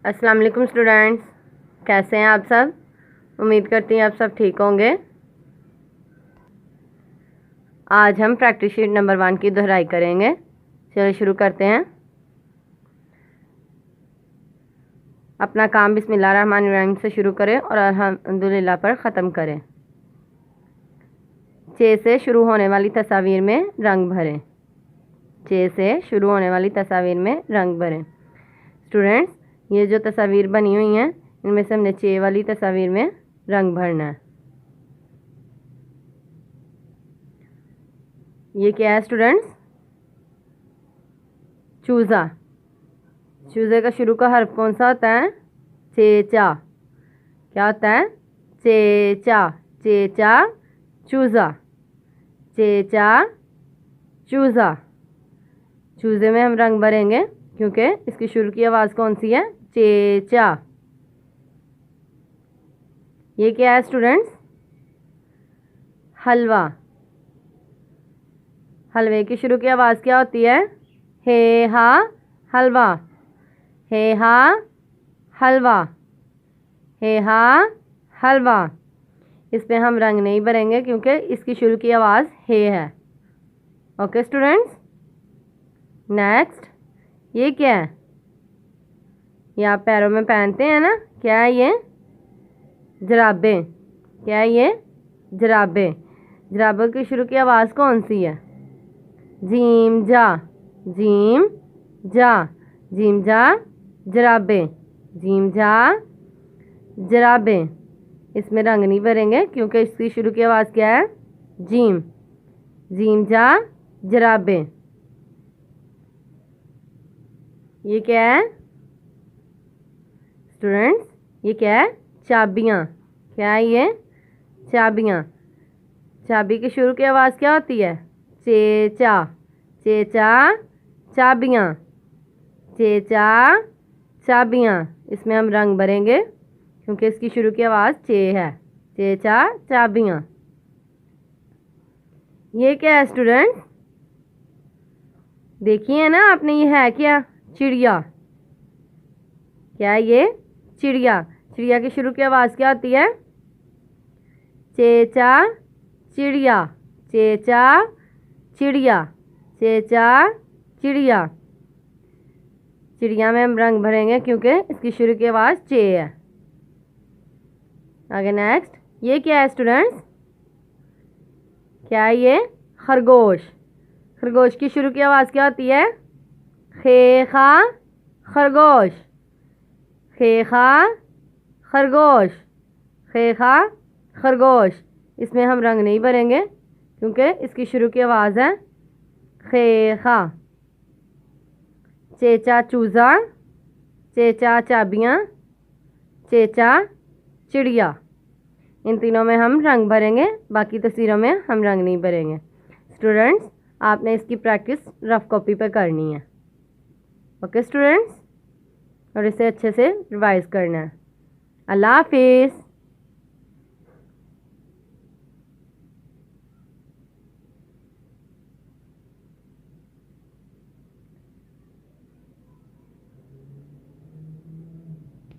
अस्सलाम वालेकुम स्टूडेंट्स, कैसे हैं आप सब। उम्मीद करती हैं आप सब ठीक होंगे। आज हम प्रैक्टिस शीट नंबर 1 की दोहराई करेंगे। चलो शुरू करते हैं। अपना काम बिस्मिल्लाहिर्रहमानिर्रहीम से शुरू करें और अल्हम्दुलिल्लाह पर ख़त्म करें। 6 से शुरू होने वाली तस्वीर में रंग भरें। 6 से शुरू होने वाली तस्वीर में रंग भरें। स्टूडेंट्स, ये जो तस्वीर बनी हुई हैं इनमें से हमने 6 वाली तस्वीर में रंग भरना है। ये क्या है स्टूडेंट्स? चूज़ा। चूज़े का शुरू का हर्फ कौन सा होता है? चेचा। क्या होता है? चेचा। चेचा चूज़ा। चेचा चूज़ा। चूज़े में हम रंग भरेंगे क्योंकि इसकी शुरू की आवाज़ कौन सी है? चेचा। ये क्या है स्टूडेंट्स? हलवा। हलवे की शुरू की आवाज़ क्या होती है? हे हा हलवा। हे हा हलवा। हे हा हलवा। इस पे हम रंग नहीं भरेंगे क्योंकि इसकी शुरू की आवाज़ हे है। Okay students, next. ये क्या है? ये आप पैरों में पहनते हैं ना, क्या है ये? जराबें। क्या है ये? जराबें। जराबों की शुरू की आवाज़ कौन सी है? जीम जा। जीम जा। जीम जा जराबें। जीम जा जराबें। इसमें रंग नहीं भरेंगे क्योंकि इसकी शुरू की आवाज़ क्या है? जीम। जीम जा जराबें। ये क्या है स्टूडेंट्स? ये क्या है? चाबियाँ। क्या है ये? चाबियाँ। चाबी की शुरू की आवाज़ क्या होती है? चेचा। चेचा चाबियाँ। चेचा चाबियाँ। इसमें हम रंग भरेंगे क्योंकि इसकी शुरू की आवाज़ चे है। चेचा चाबियाँ। ये क्या है स्टूडेंट्स? देखिए ना आपने, ये है क्या? चिड़िया। क्या है ये? चिड़िया। चिड़िया की शुरू की आवाज़ क्या होती है? चेचा चिड़िया। चेचा चिड़िया। चेचा चिड़िया। चिड़िया में हम रंग भरेंगे क्योंकि इसकी शुरू की आवाज़ चे है। आगे नेक्स्ट। ये क्या है स्टूडेंट्स? क्या है ये? खरगोश। खरगोश की शुरू की आवाज़ क्या होती है? खे खा खरगोश। खे खा खरगोश। खे खा खरगोश। इसमें हम रंग नहीं भरेंगे क्योंकि इसकी शुरू की आवाज़ है खे खा। चेचा चूज़ा। चेचा चाबियाँ। चेचा चिड़िया। इन तीनों में हम रंग भरेंगे, बाकी तस्वीरों में हम रंग नहीं भरेंगे। स्टूडेंट्स, आपने इसकी प्रैक्टिस रफ कॉपी पर करनी है। ओके स्टूडेंट्स, और इसे अच्छे से रिवाइज करना है। अल्लाह हाफिज़।